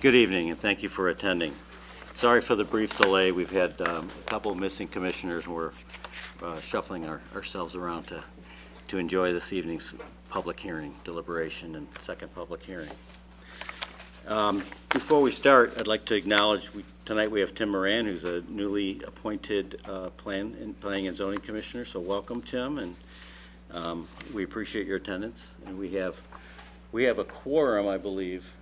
Good evening, and thank you for attending. Sorry for the brief delay. We've had a couple of missing commissioners, and we're shuffling ourselves around to enjoy this evening's public hearing, deliberation, and second public hearing. Before we start, I'd like to acknowledge tonight we have Tim Moran, who's a newly appointed Planning and Zoning Commissioner. So welcome, Tim, and we appreciate your attendance. And we have a quorum, I believe,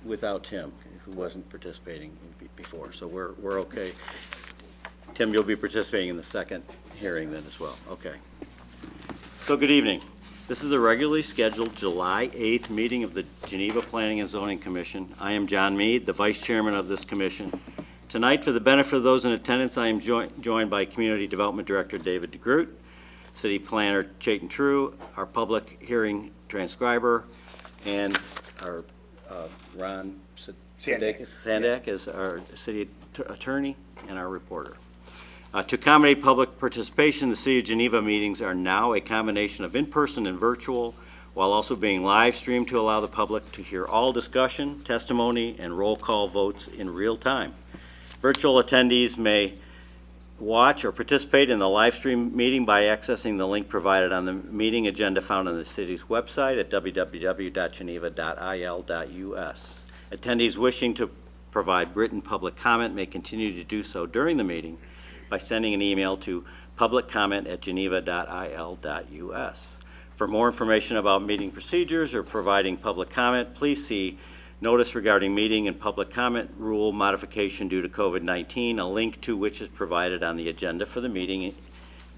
without Tim, who wasn't participating before. So we're okay. Tim, you'll be participating in the second hearing then as well. Okay. So good evening. This is the regularly scheduled July 8th meeting of the Geneva Planning and Zoning Commission. I am John Mead, the Vice Chairman of this commission. Tonight, for the benefit of those in attendance, I am joined by Community Development Director David DeGroot, City Planner Chayton True, our public hearing transcriber, and our Ron Sandak is our city attorney and our reporter. To accommodate public participation, the City of Geneva meetings are now a combination of in-person and virtual, while also being live streamed to allow the public to hear all discussion, testimony, and roll call votes in real time. Virtual attendees may watch or participate in the live stream meeting by accessing the link provided on the meeting agenda found on the city's website at www.geneva.il.us. Attendees wishing to provide written public comment may continue to do so during the meeting by sending an email to publiccomment@geneva.il.us. For more information about meeting procedures or providing public comment, please see Notice regarding meeting and public comment rule modification due to COVID-19, a link to which is provided on the agenda for the meeting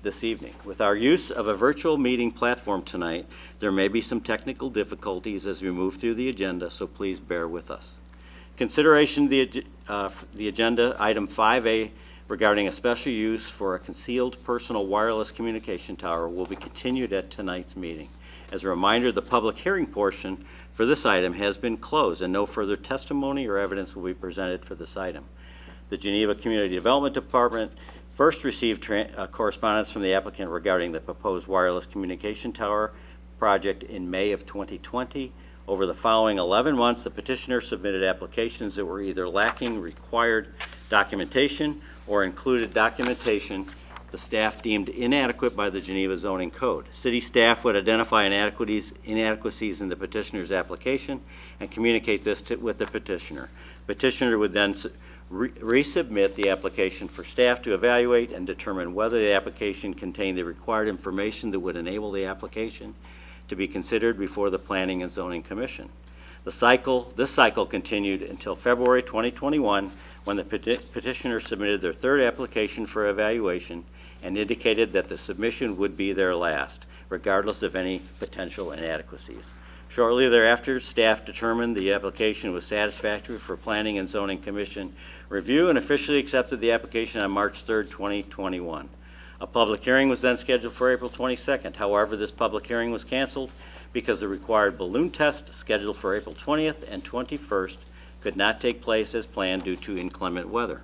this evening. With our use of a virtual meeting platform tonight, there may be some technical difficulties as we move through the agenda, so please bear with us. Consideration of the agenda, item 5A, regarding a special use for a concealed personal wireless communication tower will be continued at tonight's meeting. As a reminder, the public hearing portion for this item has been closed and no further testimony or evidence will be presented for this item. The Geneva Community Development Department first received correspondence from the applicant regarding the proposed wireless communication tower project in May of 2020. Over the following 11 months, the petitioner submitted applications that were either lacking required documentation or included documentation the staff deemed inadequate by the Geneva Zoning Code. City staff would identify inadequacies in the petitioner's application and communicate this with the petitioner. Petitioner would then resubmit the application for staff to evaluate and determine whether the application contained the required information that would enable the application to be considered before the Planning and Zoning Commission. This cycle continued until February 2021, when the petitioner submitted their third application for evaluation and indicated that the submission would be their last, regardless of any potential inadequacies. Shortly thereafter, staff determined the application was satisfactory for Planning and Zoning Commission review and officially accepted the application on March 3rd, 2021. A public hearing was then scheduled for April 22nd. However, this public hearing was canceled because the required balloon test scheduled for April 20th and 21st could not take place as planned due to inclement weather.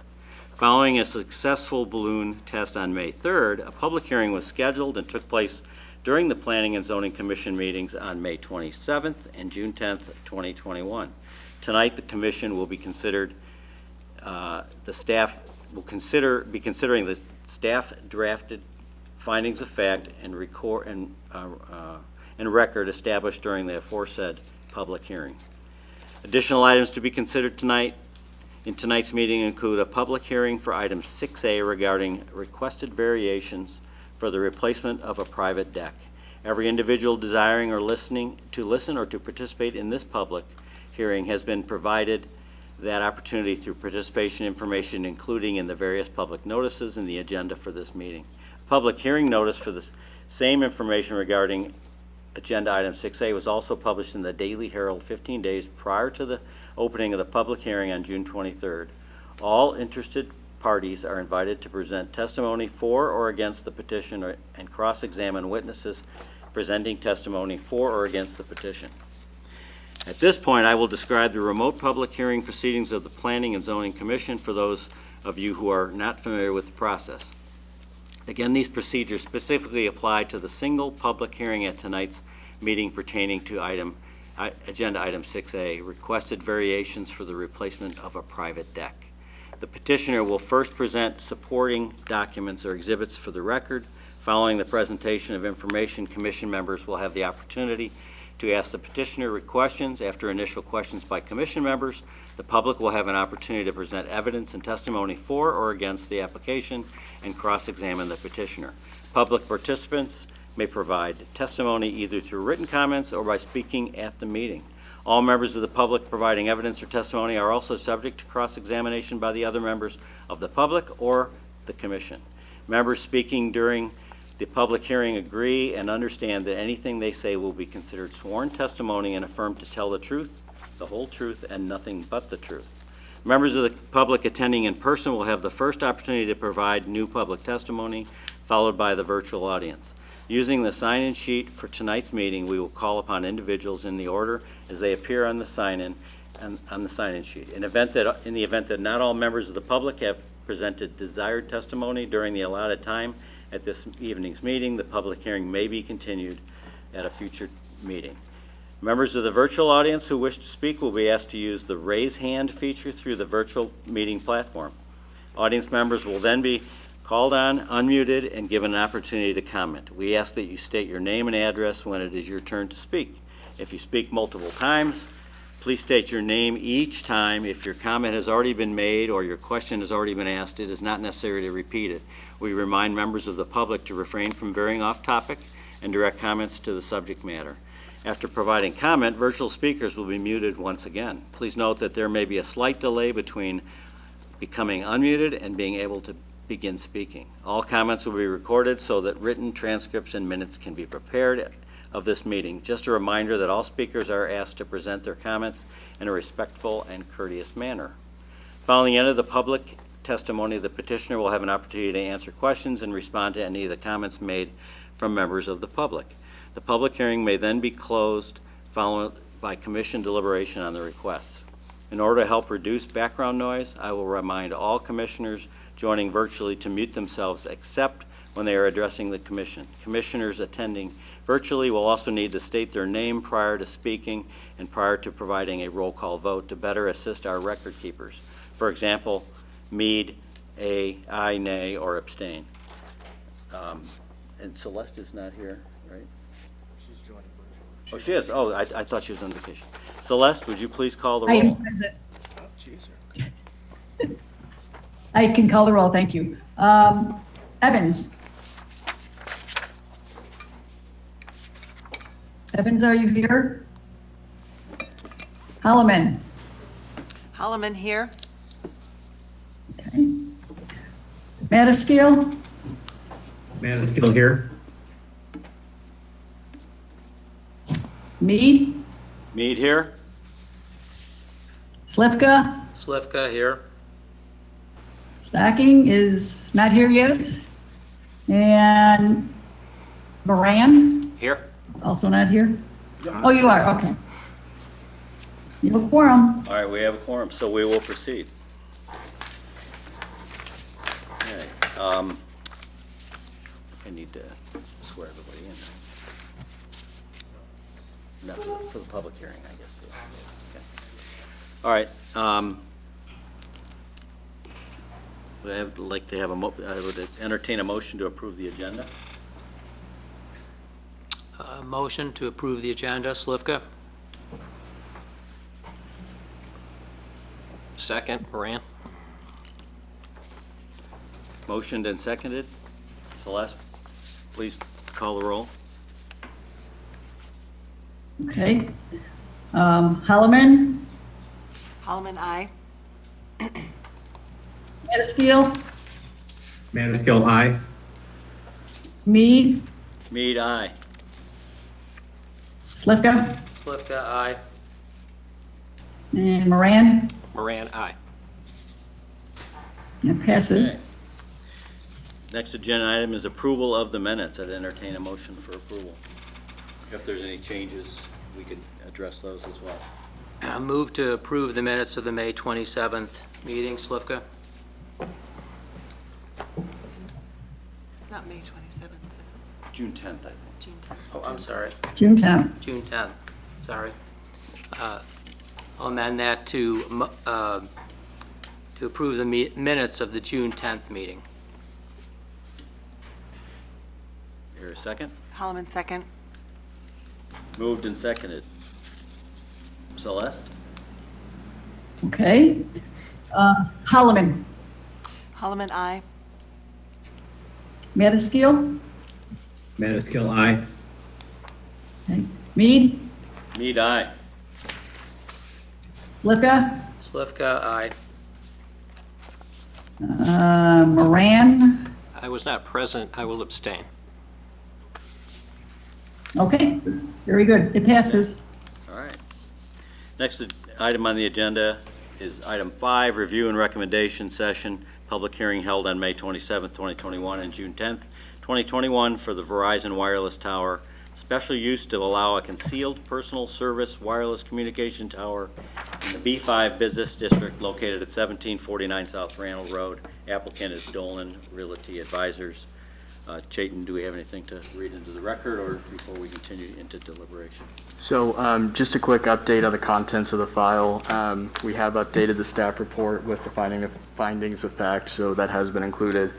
Following a successful balloon test on May 3rd, a public hearing was scheduled and took place during the Planning and Zoning Commission meetings on May 27th and June 10th, 2021. Tonight, the Commission will be considering the staff drafted findings of fact and record established during the aforesaid public hearing. Additional items to be considered tonight in tonight's meeting include a public hearing for item 6A regarding requested variations for the replacement of a private deck. Every individual desiring or listen or to participate in this public hearing has been provided that opportunity through participation information, including in the various public notices in the agenda for this meeting. Public hearing notice for the same information regarding agenda item 6A was also published in the Daily Herald 15 days prior to the opening of the public hearing on June 23rd. All interested parties are invited to present testimony for or against the petition and cross-examine witnesses presenting testimony for or against the petition. At this point, I will describe the remote public hearing proceedings of the Planning and Zoning Commission for those of you who are not familiar with the process. Again, these procedures specifically apply to the single public hearing at tonight's meeting pertaining to item Agenda item 6A, requested variations for the replacement of a private deck. The petitioner will first present supporting documents or exhibits for the record. Following the presentation of information, commission members will have the opportunity to ask the petitioner questions. After initial questions by commission members, the public will have an opportunity to present evidence and testimony for or against the application and cross-examine the petitioner. Public participants may provide testimony either through written comments or by speaking at the meeting. All members of the public providing evidence or testimony are also subject to cross-examination by the other members of the public or the commission. Members speaking during the public hearing agree and understand that anything they say will be considered sworn testimony and affirm to tell the truth, the whole truth, and nothing but the truth. Members of the public attending in person will have the first opportunity to provide new public testimony, followed by the virtual audience. Using the sign-in sheet for tonight's meeting, we will call upon individuals in the order as they appear on the sign-in sheet. In the event that not all members of the public have presented desired testimony during the allotted time at this evening's meeting, the public hearing may be continued at a future meeting. Members of the virtual audience who wish to speak will be asked to use the raise hand feature through the virtual meeting platform. Audience members will then be called on, unmuted, and given an opportunity to comment. We ask that you state your name and address when it is your turn to speak. If you speak multiple times, please state your name each time. If your comment has already been made or your question has already been asked, it is not necessary to repeat it. We remind members of the public to refrain from veering off topic and direct comments to the subject matter. After providing comment, virtual speakers will be muted once again. Please note that there may be a slight delay between becoming unmuted and being able to begin speaking. All comments will be recorded so that written transcripts and minutes can be prepared of this meeting. Just a reminder that all speakers are asked to present their comments in a respectful and courteous manner. Following the end of the public testimony, the petitioner will have an opportunity to answer questions and respond to any of the comments made from members of the public. The public hearing may then be closed, followed by commission deliberation on the requests. In order to help reduce background noise, I will remind all commissioners joining virtually to mute themselves except when they are addressing the commission. Commissioners attending virtually will also need to state their name prior to speaking and prior to providing a roll call vote to better assist our record keepers. For example, Mead, aye, nay, or abstain. And Celeste is not here, right? She's joining virtually. Oh, she is. Oh, I thought she was on vacation. Celeste, would you please call the I roll? am present. Oh, jeez. I can call the roll, thank you. Evans. Evans, are you here? Holloman. Holloman here. Okay. Madaskeel. Madaskeel here. Mead. Mead here. Slivka. Slivka here. Stocking is not here yet. And Moran, Here. also not here. Oh, you are, okay. You have a quorum. All right, we have a quorum, so we will proceed. Okay, I need to swear everybody in. No, for the public hearing, I guess. Okay. All right, I would like to have I would entertain a motion to approve the agenda. Motion to approve the agenda, Slivka. Second, Moran. Motioned and seconded. Celeste, please call the roll. Okay. Holloman. Holloman, aye. Madaskeel. Madaskeel, aye. Mead. Mead, aye. Slivka. Slivka, aye. And Moran. Moran, aye. It passes. Okay. Next agenda item is approval of the minutes. I'd entertain a motion for approval. If there's any changes, we could address those as well. Move to approve the minutes of the May 27th meeting, Slivka. It's not May 27th, is it? June 10th, I think. June 10th. Oh, I'm sorry. June 10th. June 10th. Sorry. I'll amend that to approve the minutes of the June 10th meeting. Here a second? Holloman, second. Moved and seconded. Celeste? Okay. Holloman, Holloman, aye. Madaskil, Madaskil, aye. okay. Mead, Mead, aye. Slivka, Slivka, aye. Moran. I was not present. I will abstain. Okay, very good. It passes. All right. Next item on the agenda is item 5, review and recommendation session, public hearing held on May 27th, 2021 and June 10th, 2021 for the Verizon wireless tower, special use to allow a concealed personal service wireless communication tower in the B5 Business District located at 1749 South Randall Road. Applicant is Dolan Realty Advisors. Chayton, do we have anything to read into the record or before we continue into deliberation? So just a quick update on the contents of the file. We have updated the staff report with the findings of fact, so that has been included.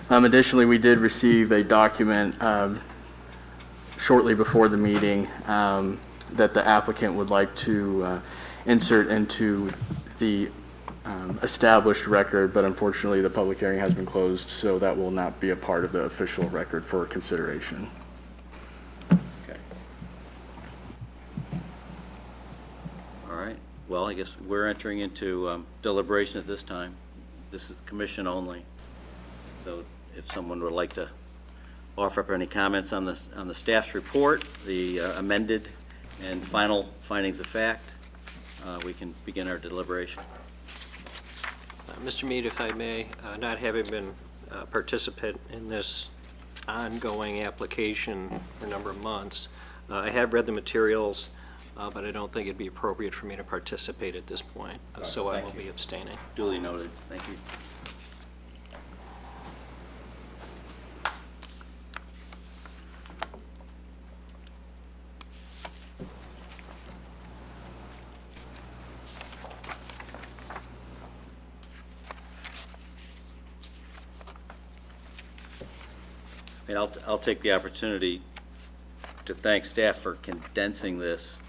Additionally, we did receive a document shortly before the meeting that the applicant would like to insert into the established record, but unfortunately the public hearing has been closed, so that will not be a part of the official record for consideration. Okay. All right. Well, I guess we're entering into deliberation at this time. This is commission only. So if someone would like to offer up any comments on the staff's report, the amended and final findings of fact, we can begin our deliberation. Mr. Mead, if I may, not having been a participant in this ongoing application for a number of months, I have read the materials, but I don't think it'd be appropriate for me to participate at this point, so I will be abstaining. Duly noted. Thank you. And I'll take the opportunity to thank staff for condensing this.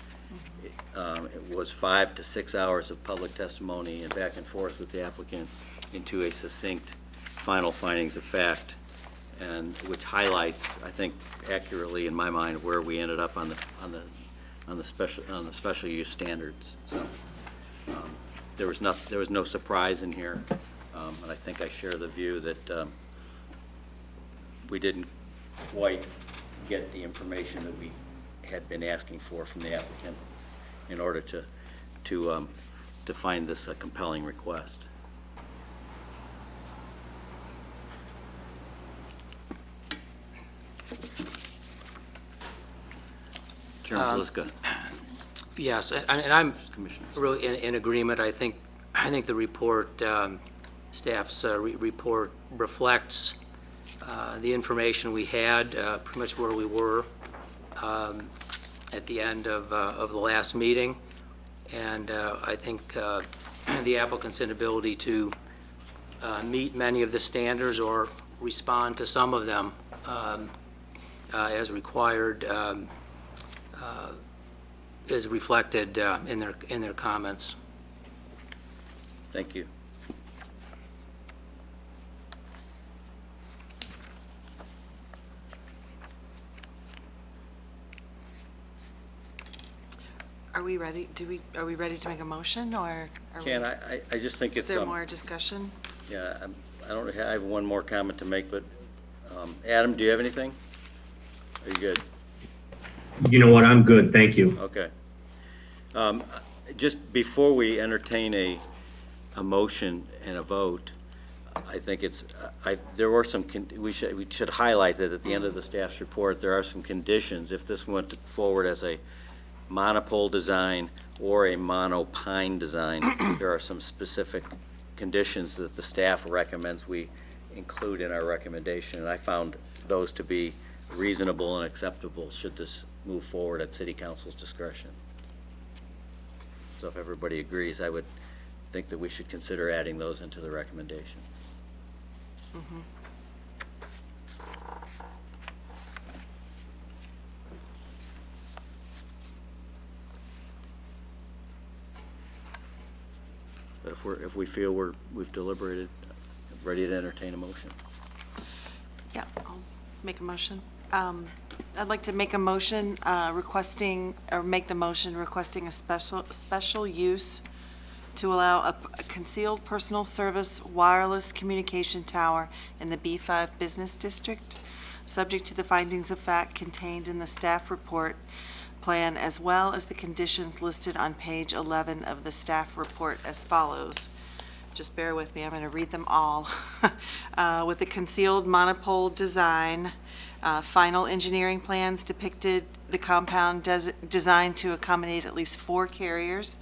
It was 5 to 6 hours of public testimony and back and forth with the applicant into a succinct final findings of fact, and which highlights, I think, accurately in my mind where we ended up on the special use standards. So there was no surprise in here, and I think I share the view that we didn't quite get the information that we had been asking for from the applicant in order to find this a compelling request. Chairman Zaliska. Yes, and I'm Commissioners. really in agreement. I think the report, staff's report reflects the information we had, pretty much where we were at the end of the last meeting. And I think the applicant's inability to meet many of the standards or respond to some of them as required is reflected in their comments. Thank you. Are we ready? Are we ready to make a motion, or are Ken, we, I just think is it's, there more discussion? yeah, I have one more comment to make, but Adam, do you have anything? Are you good? You know what? I'm good. Thank you. Okay. Just before we entertain a motion and a vote, I think it's, there were some, we should highlight that at the end of the staff's report, there are some conditions. If this went forward as a monopole design or a monopine design, there are some specific conditions that the staff recommends we include in our recommendation, and I found those to be reasonable and acceptable should this move forward at City Council's discretion. So if everybody agrees, I would think that we should consider adding those into the recommendation. But if we feel we've deliberated, ready to entertain a motion. Yeah, I'll make a motion. I'd like to make a motion requesting, or make the motion requesting a special use to allow a concealed personal service wireless communication tower in the B5 Business District, subject to the findings of fact contained in the staff report plan, as well as the conditions listed on page 11 of the staff report as follows. Just bear with me, I'm going to read them all. With a concealed monopole design, final engineering plans depicted the compound designed to accommodate at least 4 carriers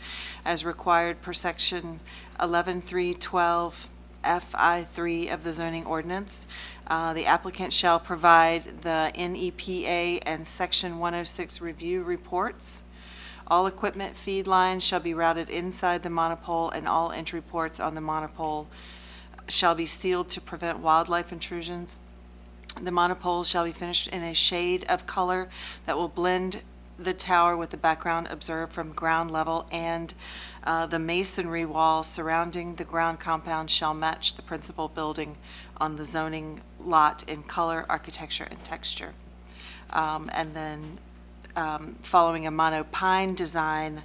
as required per section 11.312 FI3 of the zoning ordinance. The applicant shall provide the NEPA and section 106 review reports. All equipment feed lines shall be routed inside the monopole, and all entry ports on the monopole shall be sealed to prevent wildlife intrusions. The monopole shall be finished in a shade of color that will blend the tower with the background observed from ground level, and the masonry wall surrounding the ground compound shall match the principal building on the zoning lot in color, architecture, and texture. And then following a monopine design,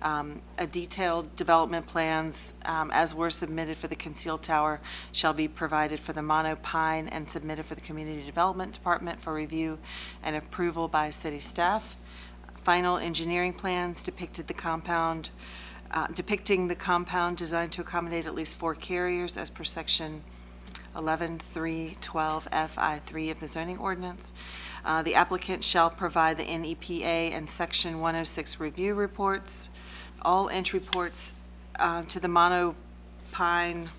a detailed development plans as were submitted for the concealed tower shall be provided for the monopine and submitted for the Community Development Department for review and approval by city staff. Final engineering plans depicting the compound designed to accommodate at least 4 carriers as per section 11.312 FI3 of the zoning ordinance. The applicant shall provide the NEPA and section 106 review reports. All entry ports to the monopine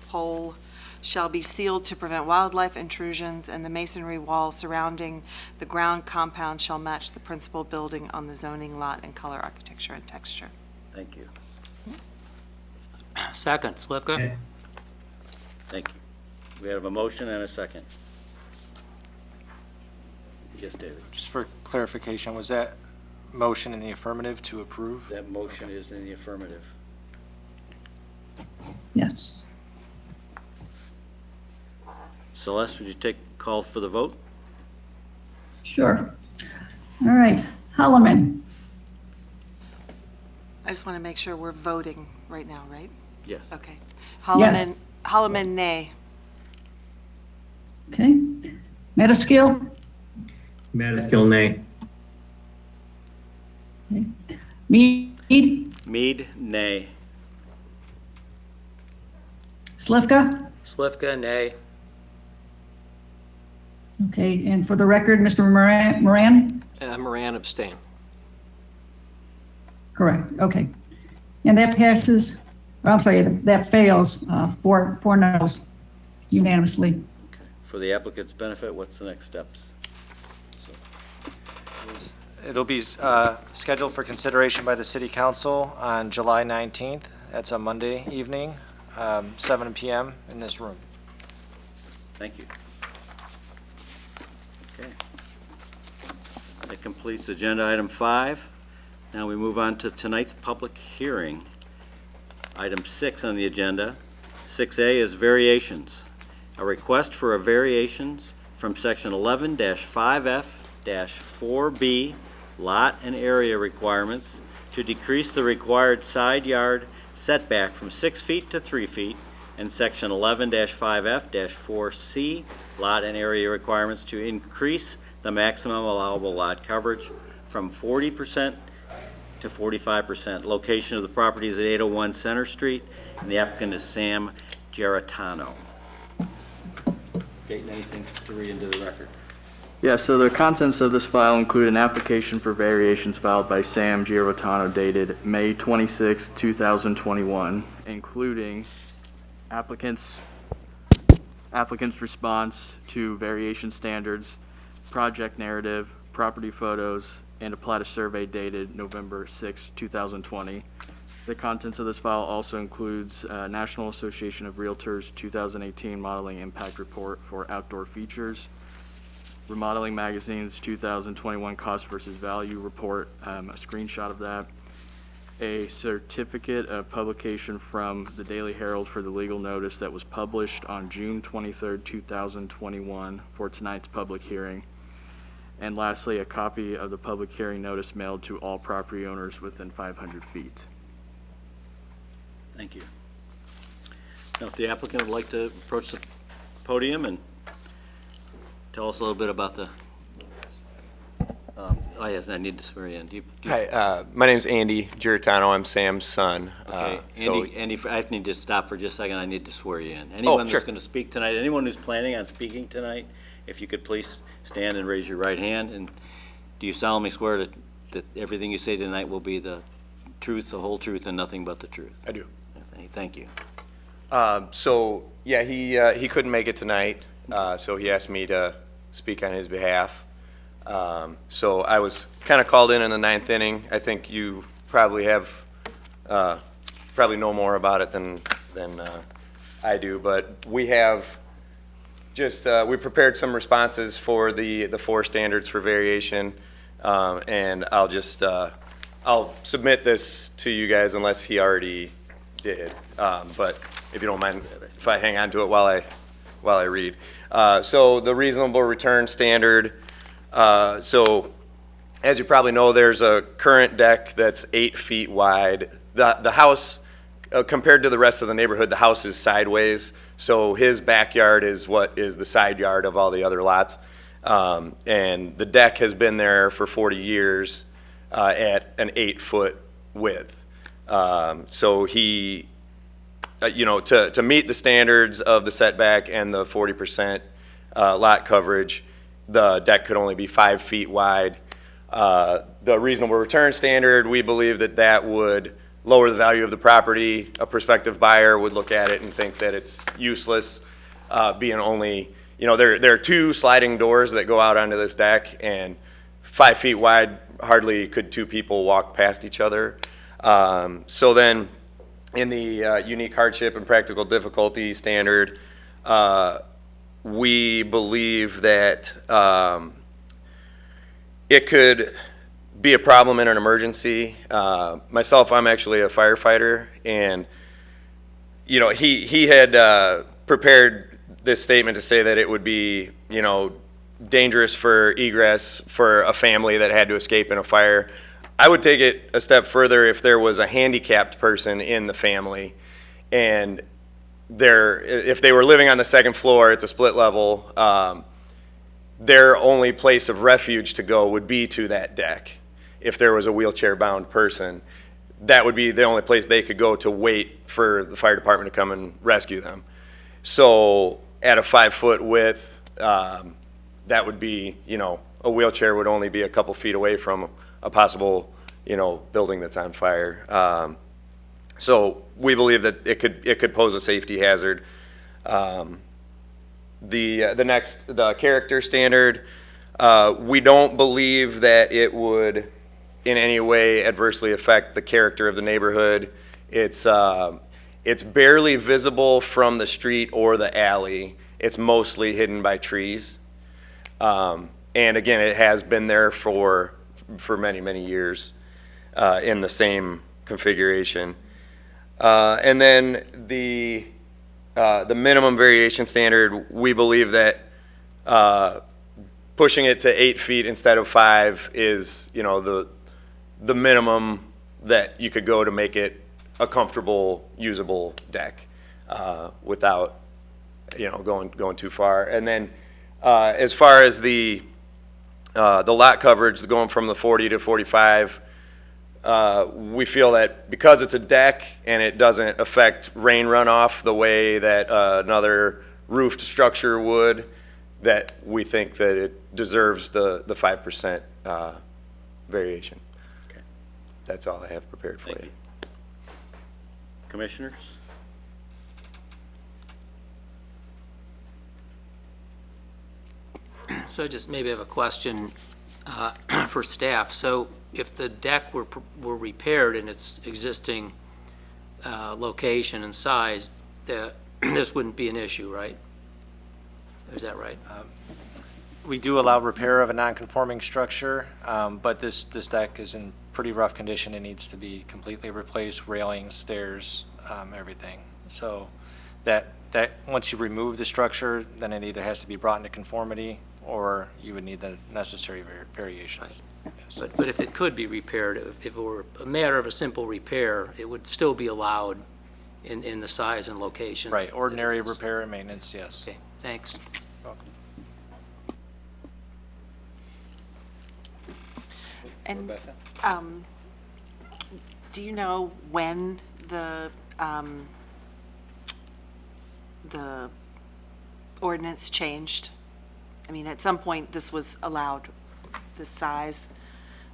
pole shall be sealed to prevent wildlife intrusions, and the masonry wall surrounding the ground compound shall match the principal building on the zoning lot in color, architecture, and texture. Thank you. Second, Slivka? Thank you. We have a motion and a second. Yes, David. Just for clarification, was that motion in the affirmative to approve? That motion is in the affirmative. Yes. Celeste, would you call for the vote? Sure. All right. Holloman. I just want to make sure we're voting right now, right? Yes. Okay. Yes. Holloman, nay. Okay. Metaskill. Madaskill, nay. Okay. Mead. Mead, nay. Slivka. Slivka, nay. Okay. And for the record, Mr. Moran? Moran abstain. Correct. Okay. And that passes, or I'm sorry, that fails, 4 noes unanimously. For the applicant's benefit, what's the next steps? It'll be scheduled for consideration by the city council on July 19th. That's a Monday evening, 7 p.m. in this room. Thank you. Okay. That completes agenda item 5. Now we move on to tonight's public hearing. Item 6 on the agenda. 6A is variations. A request for a variations from section 11-5F-4B lot and area requirements to decrease the required side yard setback from 6 feet to 3 feet, and section 11-5F-4C lot and area requirements to increase the maximum allowable lot coverage from 40% to 45%. Location of the property is at 801 Center Street, and the applicant is Sam Geritano. Gaten, anything to read into the record? Yeah, so the contents of this file include an application for variations filed by Sam Giarratano dated May 26, 2021, including applicant's response to variation standards, project narrative, property photos, and a plat of survey dated November 6, 2020. The contents of this file also includes National Association of Realtors 2018 Modeling Impact Report for outdoor features, Remodeling Magazine's 2021 Cost versus Value Report, a screenshot of that, a certificate of publication from the Daily Herald for the legal notice that was published on June 23rd, 2021 for tonight's public hearing, and lastly, a copy of the public hearing notice mailed to all property owners within 500 feet. Thank you. Now, if the applicant would like to approach the podium and tell us a little bit about the, oh yes, I need to swear you in. Hi, my name's Andy Giratano. I'm Sam's son. Okay, So- Andy, I need to stop for just a second. I need to swear you in. Anyone sure. that's going to speak tonight, anyone who's planning on speaking tonight, if you could please stand and raise your right hand. And do you solemnly swear that everything you say tonight will be the truth, the whole truth, and nothing but the truth? I do. Thank you. So, yeah, he couldn't make it tonight, so he asked me to speak on his behalf. So I was kind of called in the ninth inning. I think you probably have, probably know more about it than I do, but we have just, we prepared some responses for the four standards for variation, and I'll just, I'll submit this to you guys unless he already did, but if you don't mind, if I hang on to it while I read. So the reasonable return standard, so as you probably know, there's a current deck that's 8 feet wide. The house, compared to the rest of the neighborhood, the house is sideways, so his backyard is what is the side yard of all the other lots. And the deck has been there for 40 years at an 8-foot width. So he, you know, to meet the standards of the setback and the 40% lot coverage, the deck could only be 5 feet wide. The reasonable return standard, we believe that would lower the value of the property. A prospective buyer would look at it and think that it's useless, being only, you know, there are 2 sliding doors that go out onto this deck, and 5 feet wide, hardly could 2 people walk past each other. So then, in the unique hardship and practical difficulty standard, we believe that it could be a problem in an emergency. Myself, I'm actually a firefighter, and you know, he had prepared this statement to say that it would be, you know, dangerous for egress for a family that had to escape in a fire. I would take it a step further if there was a handicapped person in the family, and if they were living on the 2nd floor, it's a split level, their only place of refuge to go would be to that deck. If there was a wheelchair-bound person, that would be the only place they could go to wait for the fire department to come and rescue them. So at a 5-foot width, that would be, you know, a wheelchair would only be a couple feet away from a possible, you know, building that's on fire. So we believe that it could pose a safety hazard. The character standard, we don't believe that it would in any way adversely affect the character of the neighborhood. It's barely visible from the street or the alley. It's mostly hidden by trees. And again, it has been there for many, many years in the same configuration. And then the minimum variation standard, we believe that pushing it to 8 feet instead of 5 is, you know, the minimum that you could go to make it a comfortable, usable deck without, you know, going too far. And then as far as the lot coverage going from the 40 to 45, we feel that because it's a deck and it doesn't affect rain runoff the way that another roofed structure would, that we think that it deserves the 5% variation. Okay. That's all I have prepared for Thank you. Commissioners? So I just maybe have a question for staff. So if the deck were repaired in its existing location and size, this wouldn't be an issue, right? Is that right? We do allow repair of a non-conforming structure, but this deck is in pretty rough condition. It needs to be completely replaced, railings, stairs, everything. So that once you remove the structure, then it either has to be brought into conformity or you would need the necessary variations. Yes. But if it could be repaired, if it were a matter of a simple repair, it would still be allowed in the size and location. Right, ordinary repair and maintenance, yes. Okay, thanks. Welcome. And, do you know when the ordinance changed? I mean, at some point, this was allowed, this size.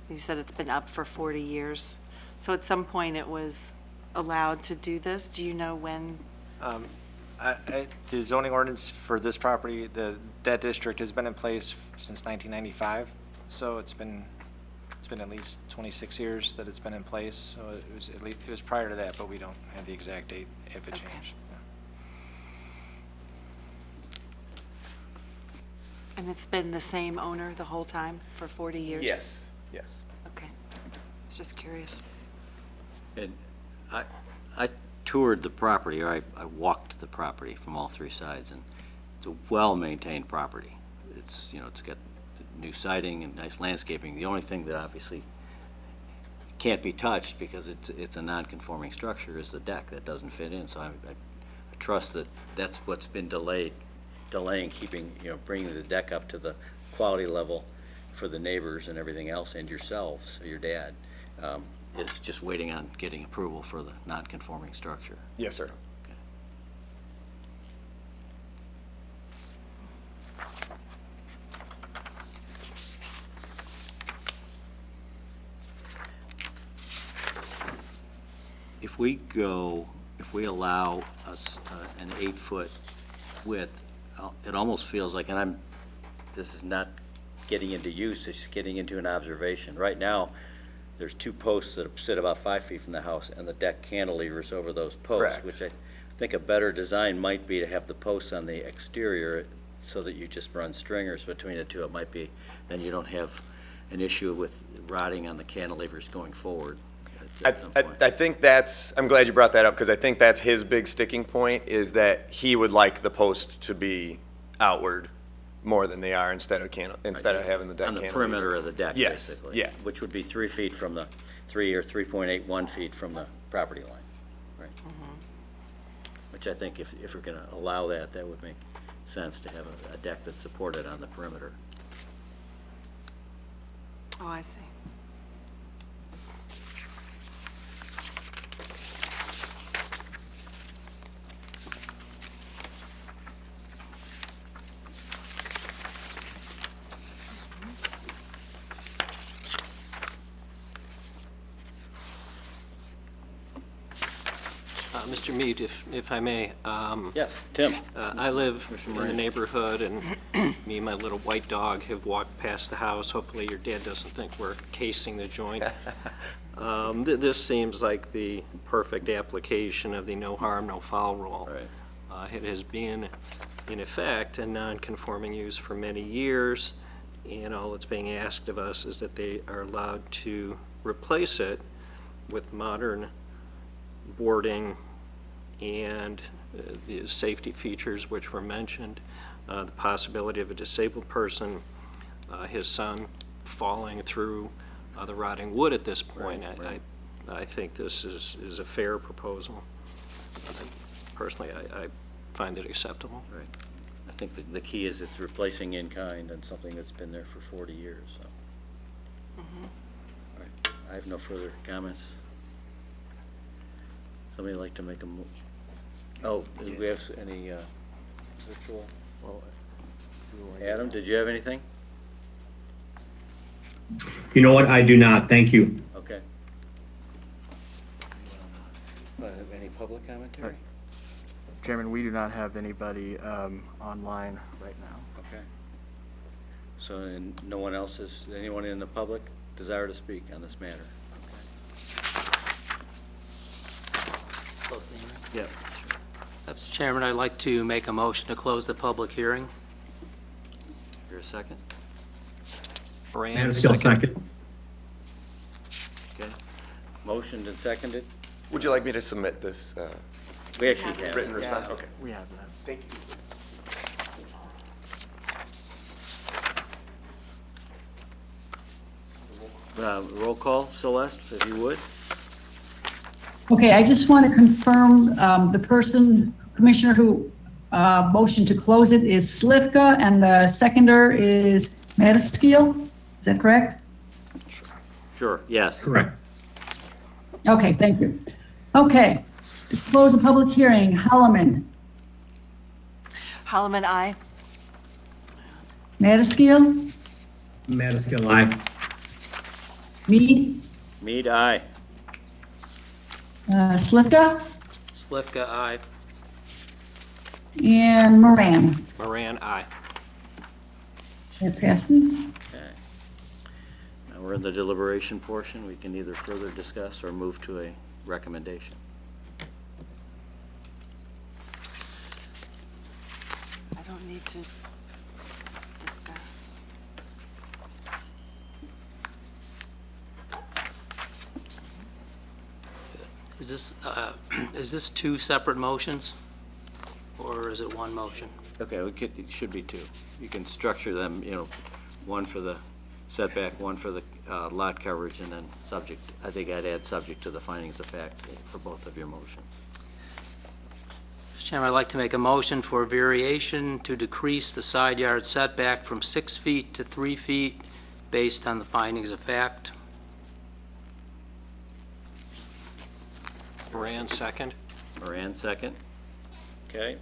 You said it's been up for 40 years. So at some point, it was allowed to do this? Do you know when? The zoning ordinance for this property, that district has been in place since 1995, so it's been at least 26 years that it's been in place. So it was prior to that, but we don't have the exact date if it changed. And it's been the same owner the whole time for 40 years? Yes. Okay. I was just curious. And I toured the property, or I walked the property from all three sides, and it's a well-maintained property. It's, it's got new siding and nice landscaping. The only thing that obviously can't be touched because it's a non-conforming structure is the deck that doesn't fit in. So I trust that that's what's been delaying keeping, bringing the deck up to the quality level for the neighbors and everything else, and yourselves, or your dad, is just waiting on getting approval for the non-conforming structure. Yes, sir. If we allow us an 8-foot width, it almost feels like, and this is not getting into use, it's getting into an observation. Right now, there's 2 posts that sit about 5 feet from the house, and the deck cantilevers over those posts. Correct. Which I think a better design might be to have the posts on the exterior so that you just run stringers between the two. It might be, then you don't have an issue with rotting on the cantilevers going forward. At some point. I think I'm glad you brought that up, because I think that's his big sticking point, is that he would like the posts to be outward more than they are instead of having the deck On the cantilever. perimeter of the deck, Yes, basically. yeah. Which would be 3 feet from the, 3 or 3.81 feet from the property line, right? Which I think if we're gonna allow that, that would make sense to have a deck that's supported on the perimeter. Oh, I see. Mr. Mead, if I may, Yes, Tim? I live Mr. in the Moran. neighborhood, and me and my little white dog have walked past the house. Hopefully your dad doesn't think we're casing the joint. This seems like the perfect application of the no harm, no foul rule. Right. It has been, in effect, a non-conforming use for many years, and all that's being asked of us is that they are allowed to replace it with modern boarding and the safety features which were mentioned, the possibility of a disabled person, his son falling through the rotting wood at this point. Right. I think this is a fair proposal. Personally, I find it acceptable. Right. I think the key is it's replacing in kind and something that's been there for 40 years, so. All right, I have no further comments. Somebody like to make a do we have any virtual? Adam, did you have anything? You know what? I do not. Thank you. Okay. Any public commentary? Chairman, we do not have anybody online right now. Okay. So, and no one else anyone in the public desire to speak on this matter? Okay. Close the hearing. Yep. Mr. Chairman, I'd like to make a motion to close the public hearing. Here a second. Moran, Madaskil, second. second. Okay. Motioned and seconded. Would you like me to submit this We actually have written it. response? Okay. We have that. Thank you. Roll call, Celeste, if you would. Okay, I just want to confirm, the person, commissioner who, motioned to close it is Slivka, and the seconder is Madaskil. Is that correct? Sure, yes. Correct. Okay, thank you. Okay, to close the public hearing, Holloman, Holloman, aye. Madaskil, Madaskil, aye. Mead, Mead, aye. Slivka, Slivka, aye. and Moran. Moran, aye. That passes. Okay. Now we're in the deliberation portion. We can either further discuss or move to a recommendation. I don't need to discuss. Is this two separate motions, or is it one motion? Okay, it should be two. You can structure them, one for the setback, one for the lot coverage, and then subject, I think I'd add subject to the findings of fact for both of your motions. Mr. Chairman, I'd like to make a motion for variation to decrease the side yard setback from 6 feet to 3 feet based on the findings of fact. Moran, second. Moran, second. Okay.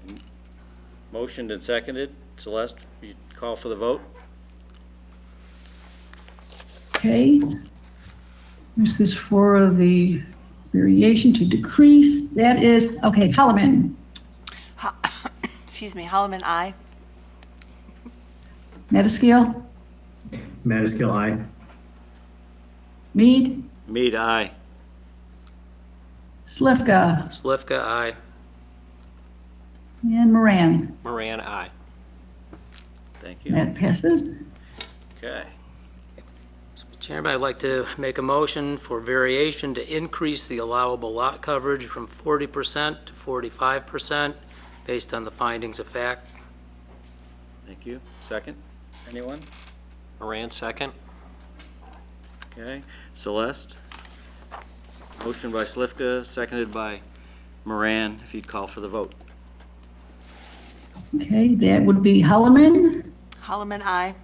Motioned and seconded. Celeste, you call for the vote? Okay. This is for the variation to decrease. That is, okay, Holloman, Excuse me, Holloman, aye. Madaskil, Madaskil, aye. Mead, Mead, aye. Slivka, Slivka, aye. and Moran. Moran, aye. Thank you. That passes. Okay. Mr. Chairman, I'd like to make a motion for variation to increase the allowable lot coverage from 40% to 45% based on the findings of fact. Thank you. Second? Anyone? Moran, second. Okay. Celeste? Motion by Slivka, seconded by Moran, if you'd call for the vote. Okay, that would be Holloman, Holloman, aye.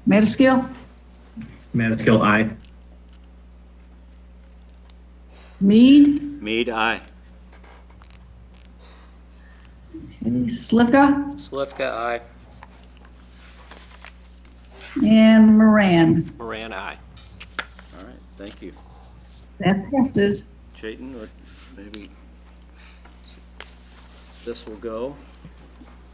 Madaskil, Madaskil, aye. Mead, Mead, aye. okay, Slivka, Slivka, aye. and Moran. Moran, aye. All right, thank you. That passes. Chayton, maybe this will go.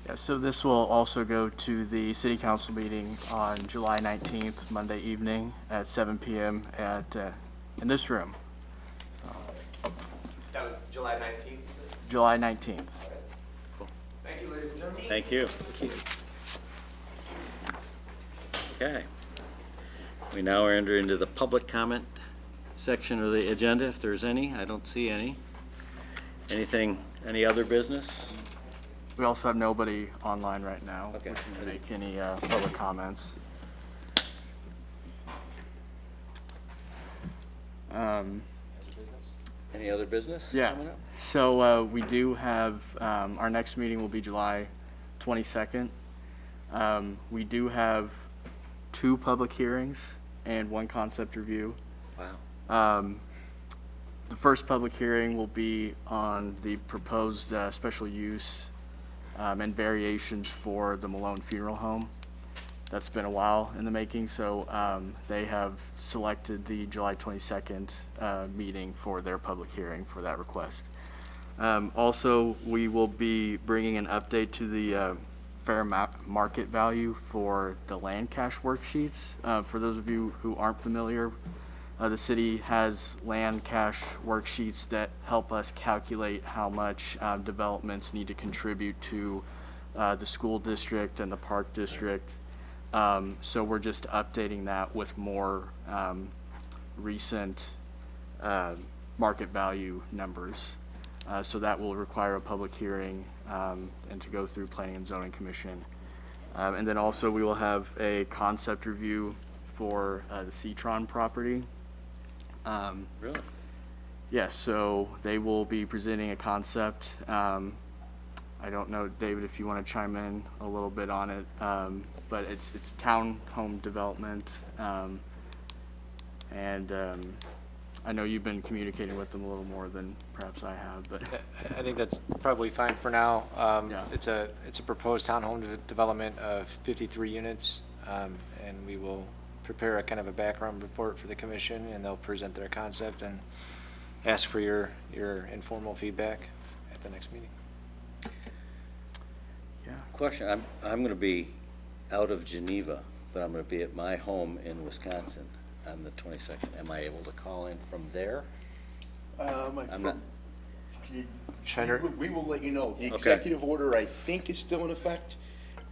Yeah, so this will also go to the city council meeting on July 19th, Monday evening at 7 p.m. In this room, That was July 19th. July 19th. Thank you, ladies and gentlemen. Thank you. Okay. We now enter into the public comment section of the agenda, if there's any. I don't see any. Any other business? We also have nobody online right now. Okay. wishing to make any public comments. Any other business Yeah. coming up? So we do have, our next meeting will be July 22nd. We do have 2 public hearings and 1 concept review. Wow. The first public hearing will be on the proposed special use and variations for the Malone Funeral Home. That's been a while in the making, so they have selected the July 22nd meeting for their public hearing for that request. Also, we will be bringing an update to the fair market value for the land cash worksheets. For those of you who aren't familiar, The city has land cash worksheets that help us calculate how much developments need to contribute to the school district and the park district. So we're just updating that with more recent market value numbers. So that will require a public hearing and to go through Planning and Zoning Commission. And then also we will have a concept review for the Citron property. Really? Yeah, so they will be presenting a concept. I don't know, David, if you want to chime in a little bit on it, but it's townhome development. And I know you've been communicating with them a little more than perhaps I have, but I think that's probably fine for now. Yeah. It's a proposed townhome development of 53 units, and we will prepare a kind of a background report for the commission, and they'll present their concept and ask for your informal feedback at the next meeting. yeah. Question, I'm going to be out of Geneva, but I'm going to be at my home in Wisconsin on the 22nd. Am I able to call in from there? I'm not- Shiner? We will let you know. The Okay. executive order, I think, is still in effect,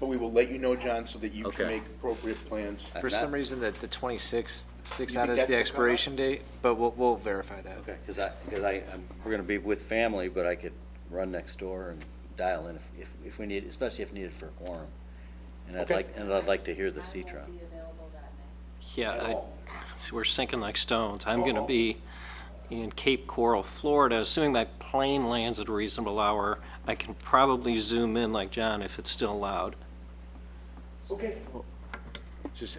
but we will let you know, John, so that you Okay. can make appropriate plans. For some reason, the 26th sticks You out think as that's the the expiration date, but we'll verify that. Okay, because we're going to be with family, but I could run next door and dial in if we need, especially if needed for a quorum. And Okay. I'd like to hear the Citron. Yeah, we're sinking like stones. I'm going to be in Cape Coral, Florida. Assuming my plane lands at a reasonable hour, I can probably zoom in like John if it's still allowed. Okay.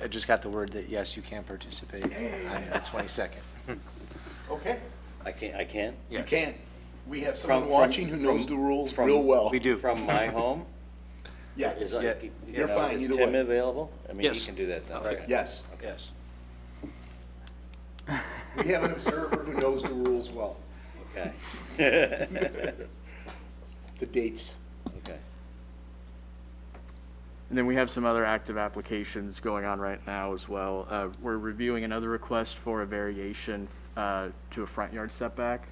I just got the word that, yes, you can participate on the 22nd. Okay. I can? You Yes. can. We have someone From- watching who knows from- the rules from- real well. We do. From my home? Yes. Is Yeah. You're fine Is either Tim way. available? I mean, he Yes. can do that then. Okay. Yes. Yes. We have an observer who knows the rules well. Okay. The dates. Okay. And then we have some other active applications going on right now as well. We're reviewing another request for a variation to a front yard setback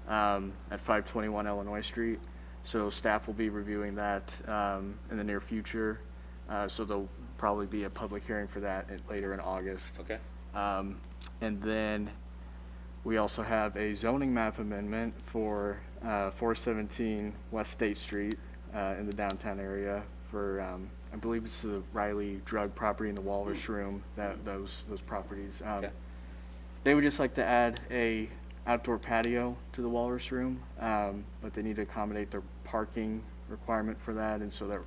at 521 Illinois Street. So staff will be reviewing that in the near future. So there'll probably be a public hearing for that later in August. Okay. And then we also have a zoning map amendment for 417 West State Street in the downtown area for, I believe it's the Riley Drug property in the Walrus Room, those properties. Okay. They would just like to add a outdoor patio to the Walrus Room, but they need to accommodate their parking requirement for that, and so that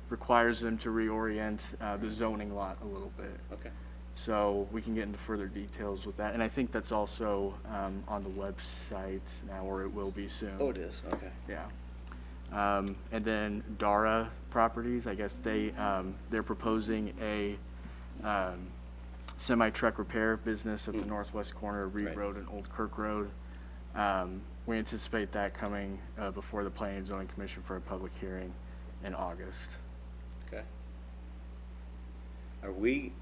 requires them to reorient the zoning lot a little bit. Okay. So we can get into further details with that, and I think that's also on the website now, or it will be soon. Oh, it is, okay. Yeah. And then Dara Properties, I guess they're proposing a semi-truck repair business at the northwest corner of Reed Right. Road and Old Kirk Road. We anticipate that coming before the Planning and Zoning Commission for a public hearing in August. Okay. Are we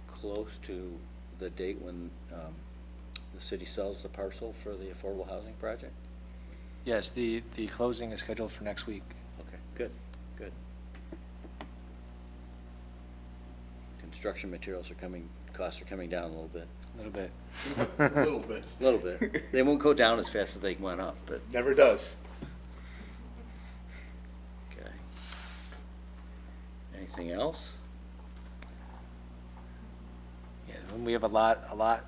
close to the date when the city sells the parcel for the affordable housing project? Yes, the closing is scheduled for next week. Okay, good, good. Construction materials costs are coming down a little bit. A little bit. A little bit. A little bit. They won't go down as fast as they went up, but, Never does. okay. Anything else? Yeah, and we have a lot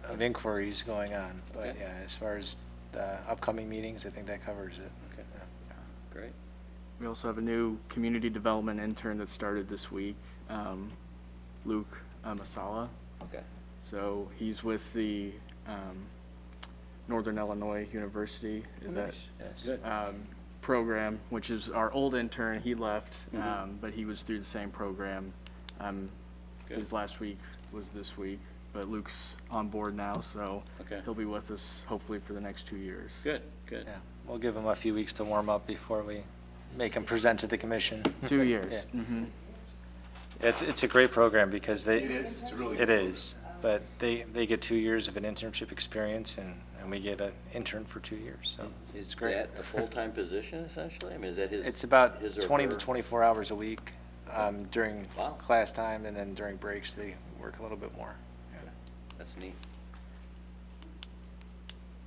of inquiries going on, but Okay. yeah, as far as upcoming meetings, I think that covers it. Okay. Yeah. Great. We also have a new community development intern that started this week, Luke Masala. Okay. So he's with the Northern Illinois University, is that Yes. Good. program, which is our old intern. He left, Mm-hmm. but he was through the same program. Good. His last week was this week, but Luke's on board now, so Okay. he'll be with us hopefully for the next 2 years. Good, good. Yeah, we'll give them a few weeks to warm up before we make them present to the commission. 2 years. Yeah. Mm-hmm. It's a great program because It is. It's a really It good is. But they get 2 years of an internship experience, and we get an intern for 2 years, so it's great. Is that a full-time position essentially? I mean, is that his? It's about his or 20 to her? 24 hours a week during Wow. class time, and then during breaks, they work a little bit more. Yeah. That's neat.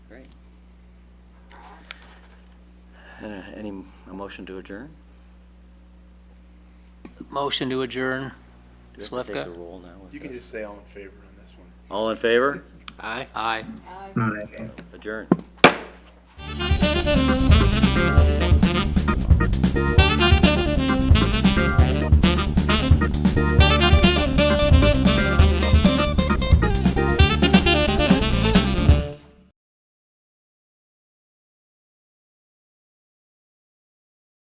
Great. A motion to adjourn? Motion to adjourn. Do we have to take the Slivka? roll now? with You can this? just say all in favor on this one. All in favor? Aye. Aye. Aye. Adjourn.